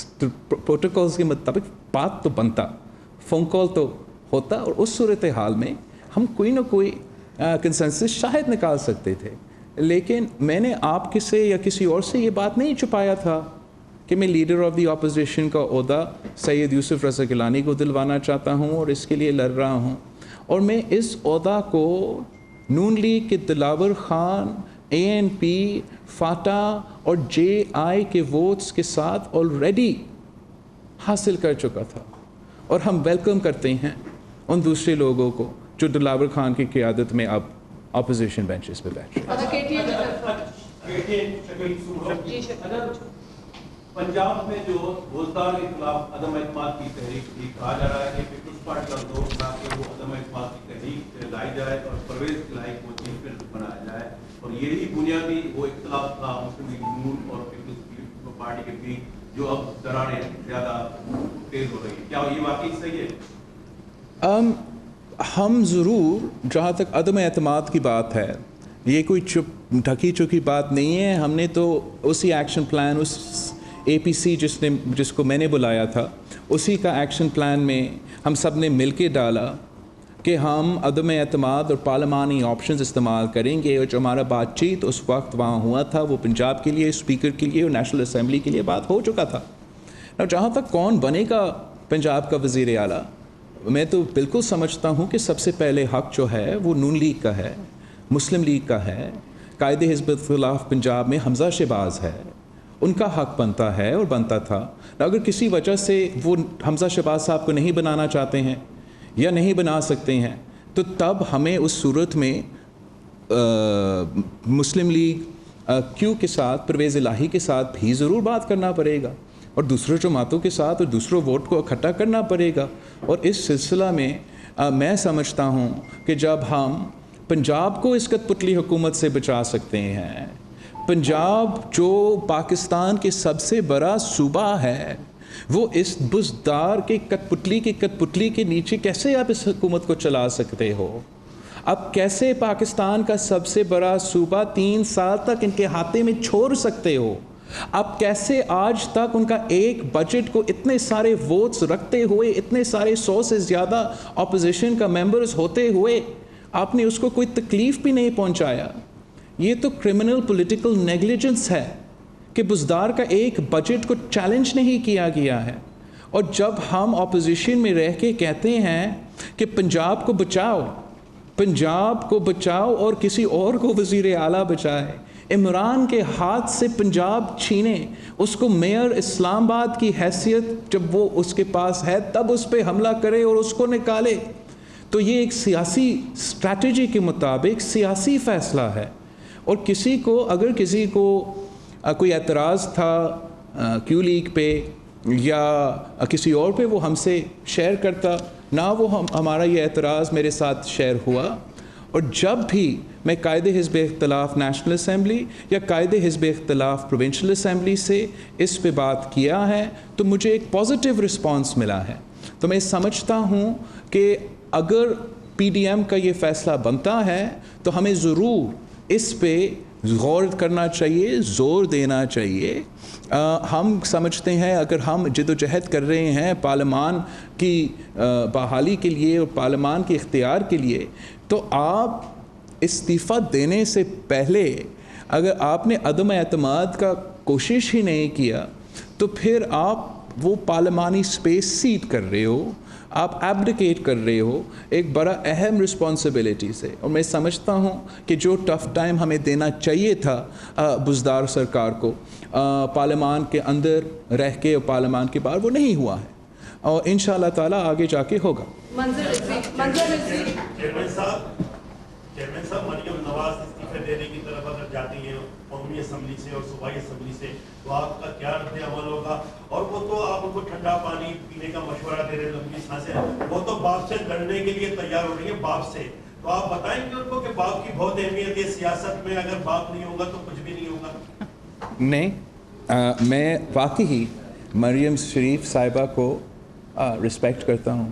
پروٹوکولز کے مطابق بات تو بنتا، فون کال تو ہوتا، اور اس صورتحال میں ہم کوئی نہ کوئی کنسنسس شاید نکال سکتے تھے. لیکن میں نے آپ سے یا کسی اور سے یہ بات نہیں چھپایا تھا کہ میں لیڈر آف دی اپوزیشن کا عہدہ سید یوسف رضا گیلانی کو دلوانا چاہتا ہوں اور اس کے لیے لڑ رہا ہوں، اور میں اس عہدہ کو نون لیگ کے دلاور خان، ANP، فاٹا اور JI کے ووٹس کے ساتھ آلریڈی حاصل کر چکا تھا، اور ہم ویلکم کرتے ہیں ان دوسرے لوگوں کو جو دلاور خان کی قیادت میں اب اپوزیشن بینچز پہ بیٹھ رہے ہیں. پنجاب میں جو بزدار کے خلاف عدم اعتماد کی تحریک تھی، کہا جا رہا ہے کہ پیپلز پارٹی کا دور تھا کہ وہ عدم اعتماد کی تحریک لائی جائے اور پرویز کلائی کو چیف منسٹر بنایا جائے، اور یہی بنیادی وہ اختلاف تھا مسلم لیگ نون اور پیپلز پارٹی کے بیچ جو اب دراریں زیادہ تیز ہو رہی ہیں. کیا یہ واقعی صحیح ہے؟ ہم ضرور، جہاں تک عدم اعتماد کی بات ہے، یہ کوئی ڈھکی چکی بات نہیں ہے. ہم نے تو اسی ایکشن پلان، اس APC جس کو میں نے بلایا تھا، اسی کا ایکشن پلان میں ہم سب نے مل کے ڈالا کہ ہم عدم اعتماد اور پارلیمانی آپشنز استعمال کریں گے، اور جو ہمارا بات چیت اس وقت وہاں ہوا تھا وہ پنجاب کے لیے اسپیکر کے لیے اور نیشنل اسمبلی کے لیے بات ہو چکا تھا. اور جہاں تک کون بنے گا پنجاب کا وزیر اعلیٰ، میں تو بالکل سمجھتا ہوں کہ سب سے پہلے حق جو ہے وہ نون لیگ کا ہے، مسلم لیگ کا ہے. قائد حزب اختلاف پنجاب میں حمزہ شہباز ہے، ان کا حق بنتا ہے اور بنتا تھا. اگر کسی وجہ سے وہ حمزہ شہباز صاحب کو نہیں بنانا چاہتے ہیں یا نہیں بنا سکتے ہیں، تو تب ہمیں اس صورت میں مسلم لیگ کیو کے ساتھ، پرویز الہی کے ساتھ بھی ضرور بات کرنا پڑے گا، اور دوسروں جماعتوں کے ساتھ اور دوسروں ووٹ کو اکٹھا کرنا پڑے گا. اور اس سلسلہ میں میں سمجھتا ہوں کہ جب ہم پنجاب کو اس کٹ پتلی حکومت سے بچا سکتے ہیں، پنجاب جو پاکستان کے سب سے بڑا صوبہ ہے، وہ اس بزدار کے کٹ پتلی کے نیچے کیسے آپ اس حکومت کو چلا سکتے ہو؟ اب کیسے پاکستان کا سب سے بڑا صوبہ 3 سال تک ان کے ہاتھے میں چھوڑ سکتے ہو؟ اب کیسے آج تک ان کا ایک بجٹ کو اتنے سارے ووٹس رکھتے ہوئے، اتنے سارے 100 سے زیادہ اپوزیشن کا ممبرز ہوتے ہوئے آپ نے اس کو کوئی تکلیف بھی نہیں پہنچایا؟ یہ تو کرمنل پولیٹیکل نیگلیجنس ہے کہ بزدار کا ایک بجٹ کو چیلنج نہیں کیا گیا ہے. اور جب ہم اپوزیشن میں رہ کے کہتے ہیں کہ پنجاب کو بچاؤ اور کسی اور کو وزیر اعلیٰ بچائے، عمران کے ہاتھ سے پنجاب چھینے، اس کو میئر اسلام آباد کی حیثیت جب وہ اس کے پاس ہے تب اس پہ حملہ کرے اور اس کو نکالے، تو یہ ایک سیاسی اسٹریٹجی کے مطابق سیاسی فیصلہ ہے. اور اگر کسی کو کوئی اعتراض تھا کیو لیگ پہ یا کسی اور پہ، وہ ہم سے شیئر کرتا. نہ وہ ہمارا یہ اعتراض میرے ساتھ شیئر ہوا. اور جب بھی میں قائد حزب اختلاف نیشنل اسمبلی یا قائد حزب اختلاف پروونشل اسمبلی سے اس پہ بات کیا ہے تو مجھے ایک پازیٹیو رسپانس ملا ہے. تو میں سمجھتا ہوں کہ اگر پی ڈی ایم کا یہ فیصلہ بنتا ہے تو ہمیں ضرور اس پہ غور کرنا چاہیے, زور دینا چاہیے. ہم سمجھتے ہیں اگر ہم جد و جہد کر رہے ہیں پارلیمان کی بحالی کے لیے اور پارلیمان کے اختیار کے لیے, تو آپ استعفیٰ دینے سے پہلے اگر آپ نے عدم اعتماد کا کوشش ہی نہیں کیا تو پھر آپ وہ پارلیمانی سپیس سیٹ کر رہے ہو, آپ ایبڈیکیٹ کر رہے ہو ایک بڑا اہم رسپانسبلٹی سے. اور میں سمجھتا ہوں کہ جو ٹف ٹائم ہمیں دینا چاہیے تھا بزدار سرکار کو پارلیمان کے اندر رہ کے اور پارلیمان کے باہر, وہ نہیں ہوا ہے, اور انشاءاللہ تعالیٰ آگے جا کے ہوگا. چیئرمین صاحب, مریم نواز استعفے دینے کی طرف اگر جاتی ہیں قومی اسمبلی سے اور صوبائی اسمبلی سے تو آپ کا کیا رد عمل ہوگا؟ اور وہ تو آپ ان کو ٹھنڈا پانی پینے کا مشورہ دے رہے ہیں, لمبی سانسیں, وہ تو باپ سے لڑنے کے لیے تیار ہو رہی ہے, باپ سے. تو آپ بتائیں گے ان کو کہ باپ کی بہت اہمیت ہے سیاست میں, اگر باپ نہیں ہوگا تو کچھ بھی نہیں ہوگا. نہیں, میں واقعی مریم شریف صاحبہ کو رسپیکٹ کرتا ہوں.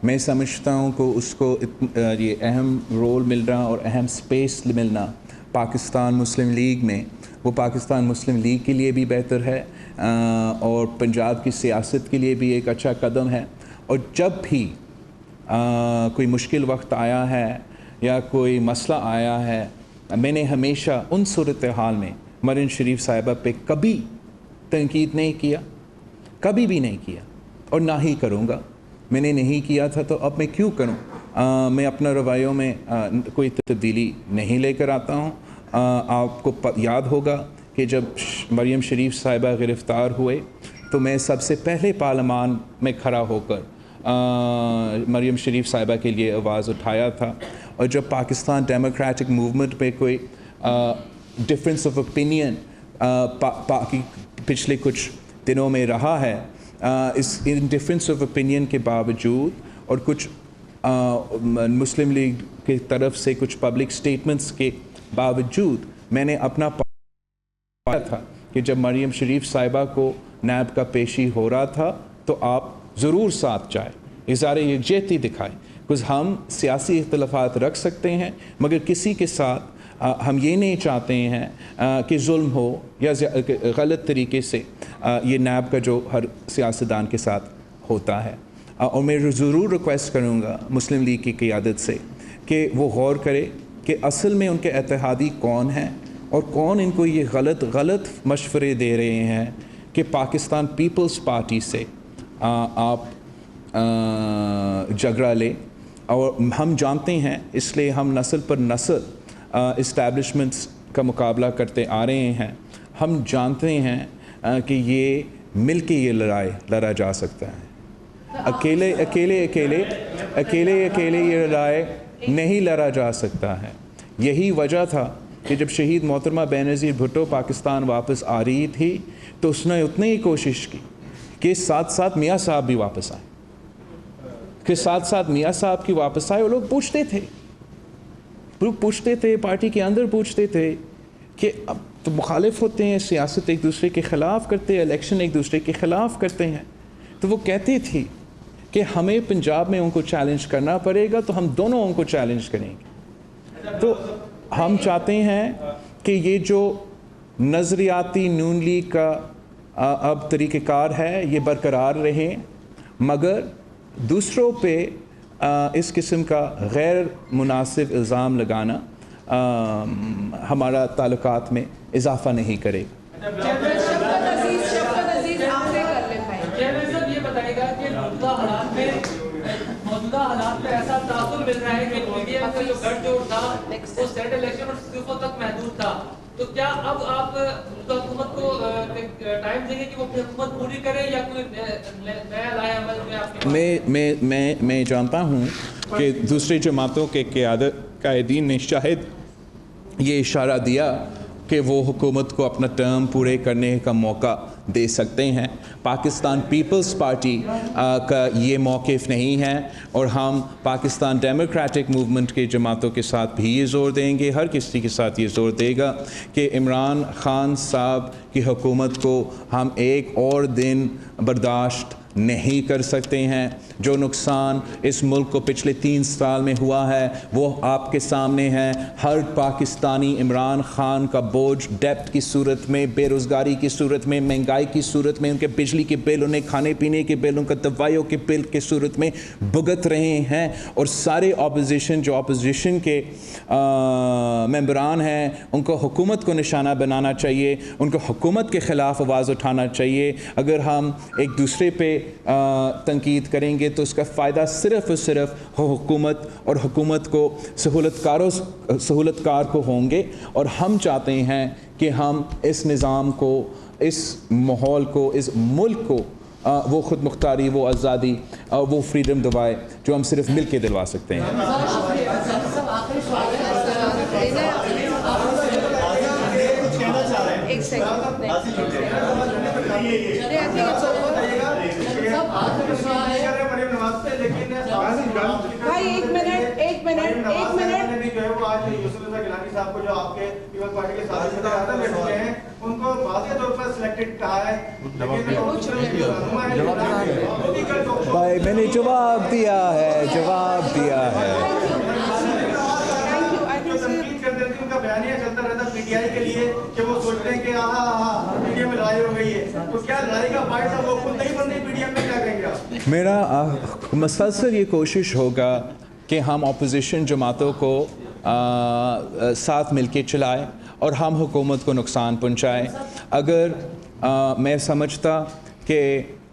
میں سمجھتا ہوں کہ اس کو یہ اہم رول مل رہا اور اہم سپیس ملنا پاکستان مسلم لیگ میں, وہ پاکستان مسلم لیگ کے لیے بھی بہتر ہے اور پنجاب کی سیاست کے لیے بھی ایک اچھا قدم ہے. اور جب بھی کوئی مشکل وقت آیا ہے یا کوئی مسئلہ آیا ہے, میں نے ہمیشہ ان صورتحال میں مریم شریف صاحبہ پہ کبھی تنقید نہیں کیا, کبھی بھی نہیں کیا, اور نہ ہی کروں گا. میں نے نہیں کیا تھا تو اب میں کیوں کروں؟ میں اپنا رویوں میں کوئی تبدیلی نہیں لے کر آتا ہوں. آپ کو یاد ہوگا کہ جب مریم شریف صاحبہ گرفتار ہوئے تو میں سب سے پہلے پارلیمان میں کھڑا ہو کر مریم شریف صاحبہ کے لیے آواز اٹھایا تھا. اور جب پاکستان ڈیموکریٹک موومنٹ پہ کوئی ڈفرینس آف اوپینین پچھلے کچھ دنوں میں رہا ہے, اس ان ڈفرینس آف اوپینین کے باوجود اور کچھ مسلم لیگ کی طرف سے کچھ پبلک سٹیٹمنٹس کے باوجود میں نے اپنا پایا تھا کہ جب مریم شریف صاحبہ کو نیب کا پیشی ہو رہا تھا تو آپ ضرور ساتھ جائیں, اظہار یکجہتی دکھائیں. کچھ ہم سیاسی اختلافات رکھ سکتے ہیں مگر کسی کے ساتھ ہم یہ نہیں چاہتے ہیں کہ ظلم ہو یا غلط طریقے سے یہ نیب کا جو ہر سیاستدان کے ساتھ ہوتا ہے. اور میں ضرور ریکویسٹ کروں گا مسلم لیگ کی قیادت سے کہ وہ غور کرے کہ اصل میں ان کے اتحادی کون ہیں اور کون ان کو یہ غلط مشورے دے رہے ہیں کہ پاکستان پیپلز پارٹی سے آپ جھگڑا لیں. اور ہم جانتے ہیں, اس لیے ہم نسل پر نسل اسٹیبلشمنٹس کا مقابلہ کرتے آ رہے ہیں. ہم جانتے ہیں کہ یہ مل کے یہ لڑا جا سکتا ہے. اکیلے یہ لڑائی نہیں لڑا جا سکتا ہے. یہی وجہ تھا کہ جب شہید محترمہ بینظیر بھٹو پاکستان واپس آ رہی تھی تو اس نے اتنی ہی کوشش کی کہ ساتھ ساتھ میاں صاحب بھی واپس آئے, کہ ساتھ ساتھ میاں صاحب کی واپس آئے. وہ لوگ پوچھتے تھے پارٹی کے اندر پوچھتے تھے کہ اب تو مخالف ہوتے ہیں, سیاست ایک دوسرے کے خلاف کرتے ہیں, الیکشن ایک دوسرے کے خلاف کرتے ہیں. تو وہ کہتی تھی کہ ہمیں پنجاب میں ان کو چیلنج کرنا پڑے گا تو ہم دونوں ان کو چیلنج کریں گے. تو ہم چاہتے ہیں کہ یہ جو نظریاتی نون لیگ کا اب طریقہ کار ہے یہ برقرار رہے, مگر دوسروں پہ اس قسم کا غیر مناسب الزام لگانا ہمارا تعلقات میں اضافہ نہیں کرے گا. یہ بتائے گا کہ موجودہ حالات میں ایسا تاثر مل رہا ہے کہ پی ڈی ایم کا جو گٹھ جوڑ تھا وہ سینٹ الیکشن اور استعفوں تک محدود تھا, تو کیا اب آپ حکومت کو ٹائم دیں گے کہ وہ حکومت پوری کرے یا کوئی نیا لائے عمل میں آپ میں جانتا ہوں کہ دوسری جماعتوں کے قائدین نے شاید یہ اشارہ دیا کہ وہ حکومت کو اپنا ٹرم پورے کرنے کا موقع دے سکتے ہیں. پاکستان پیپلز پارٹی کا یہ موقف نہیں ہے اور ہم پاکستان ڈیموکریٹک موومنٹ کے جماعتوں کے ساتھ بھی یہ زور دیں گے, ہر کسی کے ساتھ یہ زور دے گا کہ عمران خان صاحب کی حکومت کو ہم ایک اور دن برداشت نہیں کر سکتے ہیں. جو نقصان اس ملک کو پچھلے 3 سال میں ہوا ہے وہ آپ کے سامنے ہے. ہر پاکستانی عمران خان کا بوجھ ڈیپٹ کی صورت میں, بے روزگاری کی صورت میں, مہنگائی کی صورت میں, ان کے بجلی کے بل, انہیں کھانے پینے کے بل, ان کا دوائیوں کے بل کی صورت میں بھگت رہے ہیں. اور سارے اپوزیشن جو اپوزیشن کے ممبران ہیں ان کو حکومت کو نشانہ بنانا چاہیے, ان کو حکومت کے خلاف آواز اٹھانا چاہیے. اگر ہم ایک دوسرے پہ تنقید کریں گے تو اس کا فائدہ صرف اور صرف حکومت اور حکومت کو سہولت کار کو ہوں گے. اور ہم چاہتے ہیں کہ ہم اس نظام کو, اس ماحول کو, اس ملک کو وہ خود مختاری, وہ آزادی, وہ فریڈم دلوائے جو ہم صرف مل کے دلوا سکتے ہیں. ایک سیکنڈ بھائی, ایک منٹ جو ہے وہ آج یوسف رضا گیلانی صاحب کو جو آپ کے پیپلز پارٹی کے ساتھ صدر بیٹھ چکے ہیں ان کو واضح طور پر سلیکٹڈ کہا ہے. بھائی میں نے جواب دیا ہے. ان کا بیانیہ چلتا رہتا پی ٹی آئی کے لیے کہ وہ سوچتے ہیں کہ پی ٹی ایم میں لڑائی ہو گئی ہے, تو کیا لڑائی کا پارٹ تھا وہ خود نہیں بن رہی پی ٹی ایم میں, کیا کہیں گے آپ؟ میرا مسلسل یہ کوشش ہوگا کہ ہم اپوزیشن جماعتوں کو ساتھ مل کے چلائیں اور ہم حکومت کو نقصان پہنچائیں. اگر میں سمجھتا کہ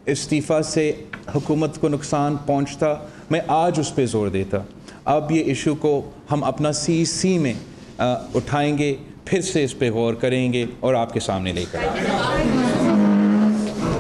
استعفیٰ سے حکومت کو نقصان پہنچتا میں آج اس پہ زور دیتا. اب یہ ایشو کو ہم اپنا سی میں اٹھائیں گے, پھر سے اس پہ غور کریں گے اور آپ کے سامنے لے کر آئیں گے.